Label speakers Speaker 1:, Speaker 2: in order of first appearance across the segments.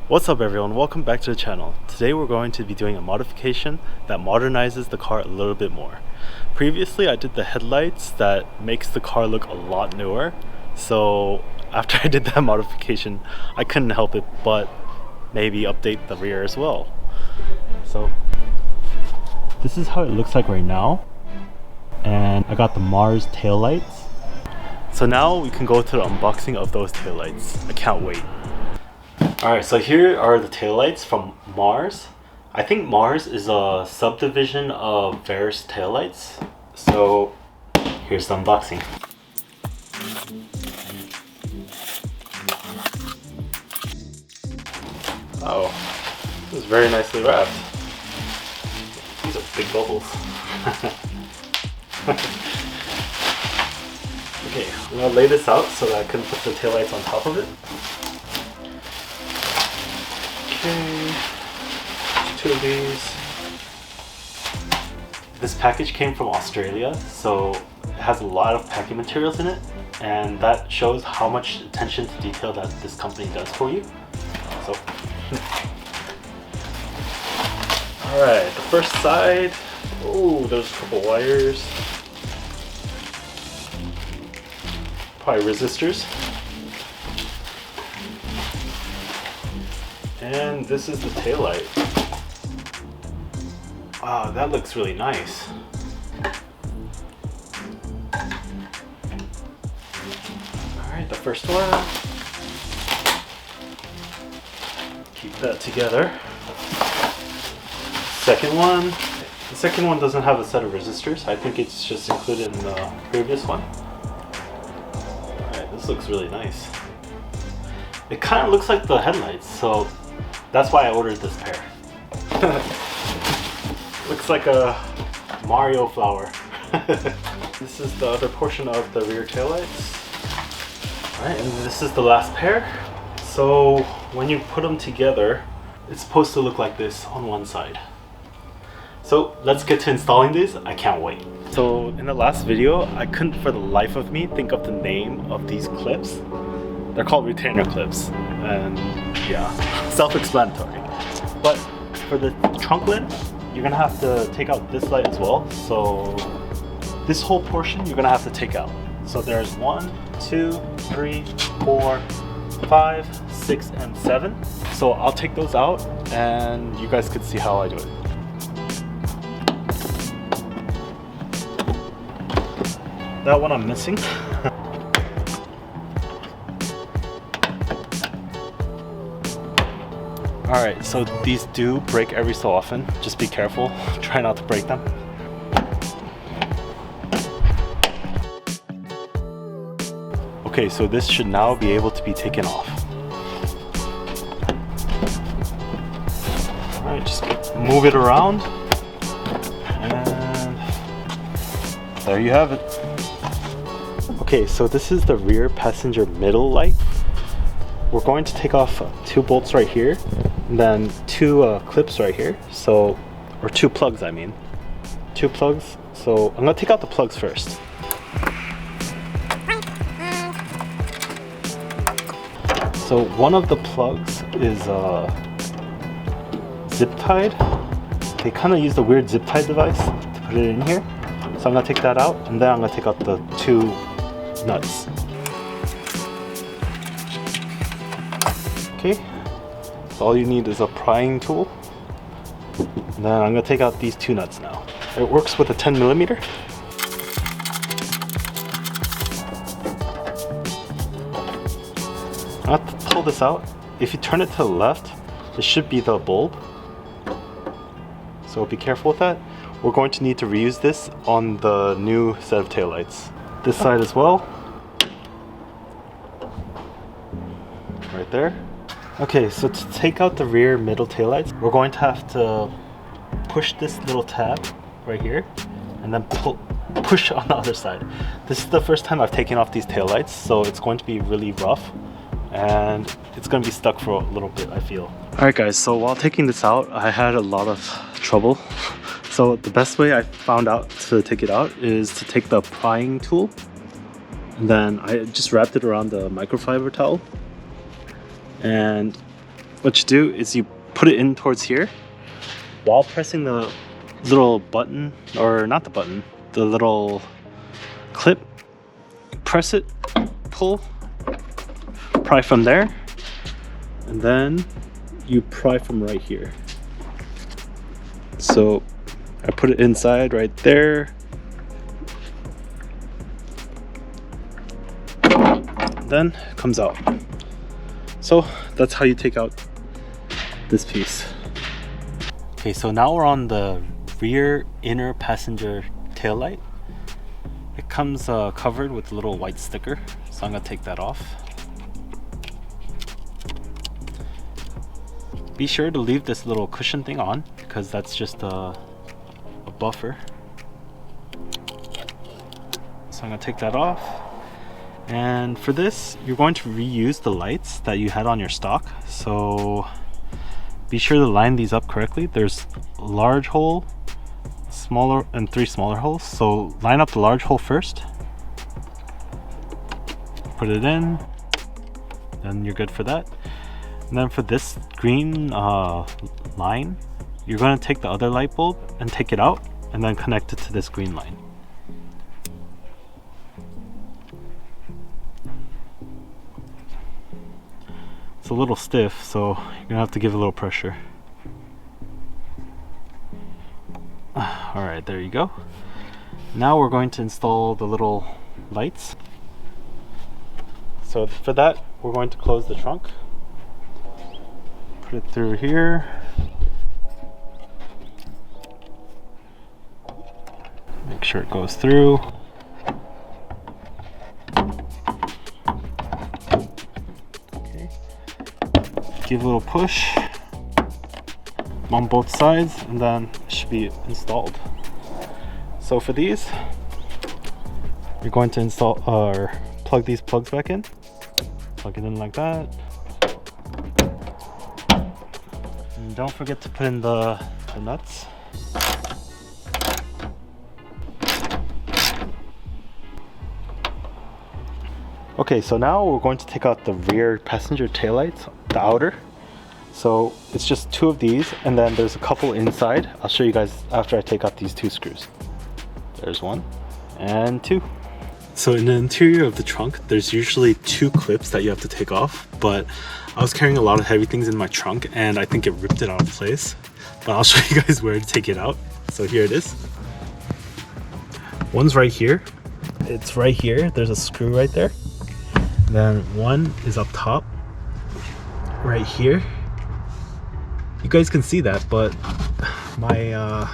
Speaker 1: What's up everyone, welcome back to the channel. Today we're going to be doing a modification that modernizes the car a little bit more. Previously I did the headlights that makes the car look a lot newer. So after I did that modification, I couldn't help it but maybe update the rear as well. So this is how it looks like right now. And I got the Mars taillights. So now we can go to the unboxing of those taillights. I can't wait. Alright, so here are the taillights from Mars. I think Mars is a subdivision of Varis taillights. So here's the unboxing. Oh, this is very nicely wrapped. These are big bubbles. Okay, I'm gonna lay this out so that I can put the taillights on top of it. Okay, two of these. This package came from Australia, so it has a lot of packing materials in it, and that shows how much attention to detail that this company does for you. So, alright, the first side. Oh, there's a couple wires. Probably resistors. And this is the taillight. Wow, that looks really nice. Alright, the first one. Keep that together. Second one. The second one doesn't have a set of resistors. I think it's just included in the previous one. Alright, this looks really nice. It kind of looks like the headlights, so that's why I ordered this pair. Looks like a Mario flower. This is the other portion of the rear taillights. Alright, and this is the last pair. So when you put them together, it's supposed to look like this on one side. So let's get to installing these. I can't wait. So in the last video, I couldn't for the life of me think of the name of these clips. They're called retainer clips, and yeah, self-explanatory. But for the trunk lid, you're gonna have to take out this light as well. So this whole portion you're gonna have to take out. So there's 1, 2, 3, 4, 5, 6, and 7. So I'll take those out and you guys could see how I do it. That one I'm missing. Alright, so these do break every so often. Just be careful. Try not to break them. Okay, so this should now be able to be taken off. Alright, just move it around. And there you have it. Okay, so this is the rear passenger middle light. We're going to take off 2 bolts right here, and then 2 clips right here. So, or 2 plugs, I mean. 2 plugs. So I'm gonna take out the plugs first. So one of the plugs is zip tied. They kind of use a weird zip tie device to put it in here. So I'm gonna take that out, and then I'm gonna take out the 2 nuts. Okay, so all you need is a prying tool. And then I'm gonna take out these 2 nuts now. It works with a 10mm. I have to pull this out. If you turn it to the left, it should be the bulb. So be careful with that. We're going to need to reuse this on the new set of taillights. This side as well. Right there. Okay, so to take out the rear middle taillights, we're going to have to push this little tab right here and then push on the other side. This is the first time I've taken off these taillights, so it's going to be really rough and it's going to be stuck for a little bit, I feel. Alright guys, so while taking this out, I had a lot of trouble. So the best way I found out to take it out is to take the prying tool, and then I just wrapped it around the microfiber towel and what you do is you put it in towards here while pressing the little button, or not the button, the little clip. Press it, pull, pry from there, and then you pry from right here. So I put it inside right there. Then it comes out. So that's how you take out this piece. Okay, so now we're on the rear inner passenger tail light. It comes covered with a little white sticker, so I'm gonna take that off. Be sure to leave this little cushion thing on, because that's just a buffer. So I'm gonna take that off. And for this, you're going to reuse the lights that you had on your stock. So be sure to line these up correctly. There's a large hole, smaller, and 3 smaller holes. So line up the large hole first. Put it in, then you're good for that. And then for this green line, you're going to take the other light bulb and take it out and then connect it to this green line. It's a little stiff, so you're gonna have to give it a little pressure. Alright, there you go. Now we're going to install the little lights. So for that, we're going to close the trunk. Put it through here. Make sure it goes through. Give a little push on both sides, and then it should be installed. So for these, you're going to install or plug these plugs back in. Plug it in like that. And don't forget to put in the nuts. Okay, so now we're going to take out the rear passenger taillights, the outer. So it's just 2 of these, and then there's a couple inside. I'll show you guys after I take out these 2 screws. There's 1 and 2. So in the interior of the trunk, there's usually 2 clips that you have to take off, but I was carrying a lot of heavy things in my trunk and I think it ripped it out of place. But I'll show you guys where to take it out. So here it is. One's right here. It's right here. There's a screw right there. Then one is up top, right here. You guys can see that, but my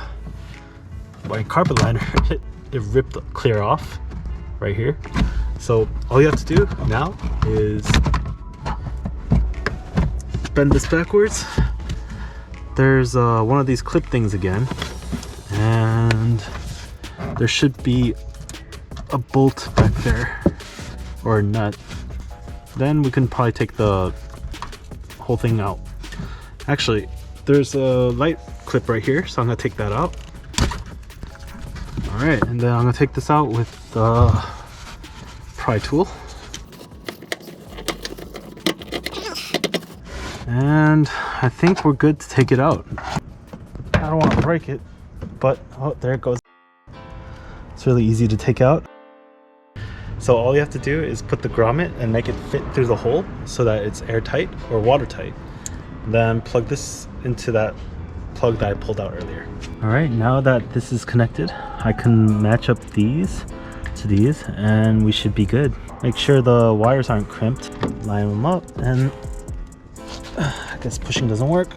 Speaker 1: carpet liner, it ripped clear off right here. So all you have to do now is bend this backwards. There's one of these clip things again, and there should be a bolt back there, or a nut. Then we can probably take the whole thing out. Actually, there's a light clip right here, so I'm gonna take that out. All right, and then I'm gonna take this out with the pry tool. And I think we're good to take it out. I don't want to break it, but oh, there it goes. It's really easy to take out. So all you have to do is put the grommet and make it fit through the hole so that it's airtight or watertight. Then plug this into that plug that I pulled out earlier. All right, now that this is connected, I can match up these to these and we should be good. Make sure the wires aren't crimped. Line them up, and I guess pushing doesn't work.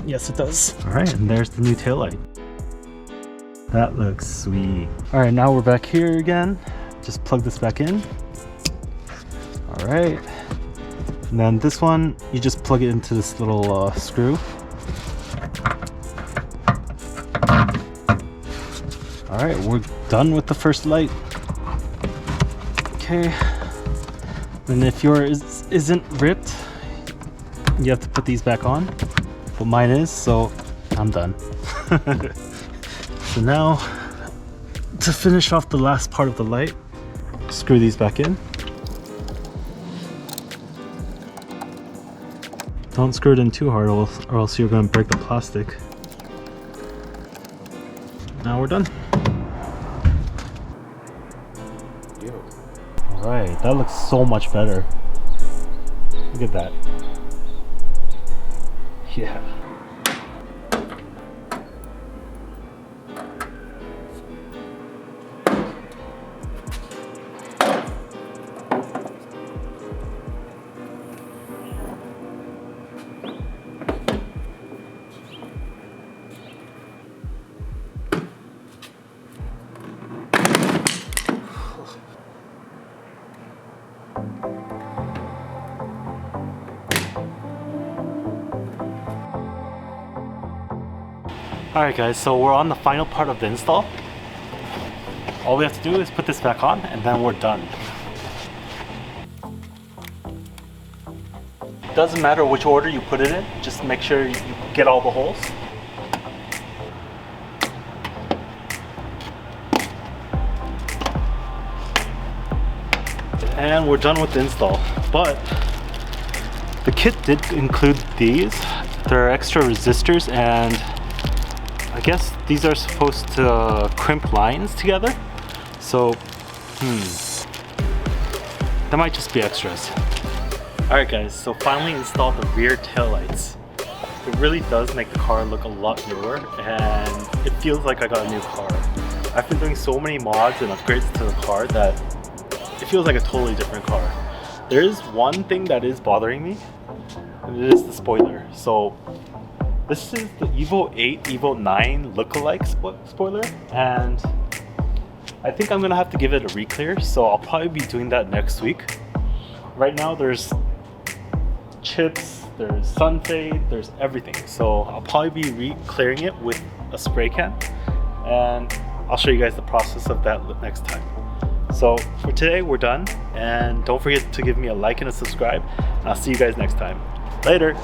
Speaker 1: Yes, it does. All right, and there's the new taillight. That looks sweet. All right, now we're back here again. Just plug this back in. All right. And then this one, you just plug it into this little screw. All right, we're done with the first light. Okay. And if yours isn't ripped, you have to put these back on. But mine is, so I'm done. So now, to finish off the last part of the light, screw these back in. Don't screw it in too hard or else you're going to break the plastic. Now we're done. Alright, that looks so much better. Look at that. Yeah. Alright guys, so we're on the final part of the install. All we have to do is put this back on and then we're done. Doesn't matter which order you put it in, just make sure you get all the holes. And we're done with the install. But the kit did include these. There are extra resistors and I guess these are supposed to crimp lines together. So, that might just be extras. Alright guys, so finally installed the rear taillights. It really does make the car look a lot newer and it feels like I got a new car. I've been doing so many mods and upgrades to the car that it feels like a totally different car. There is one thing that is bothering me, and it is the spoiler. So this is the Evo 8, Evo 9 lookalike spoiler, and I think I'm gonna have to give it a re-clear, so I'll probably be doing that next week. Right now there's chips, there's sun fade, there's everything, so I'll probably be re-clearing it with a spray can, and I'll show you guys the process of that next time. So for today we're done, and don't forget to give me a like and a subscribe, and I'll see you guys next time. Later!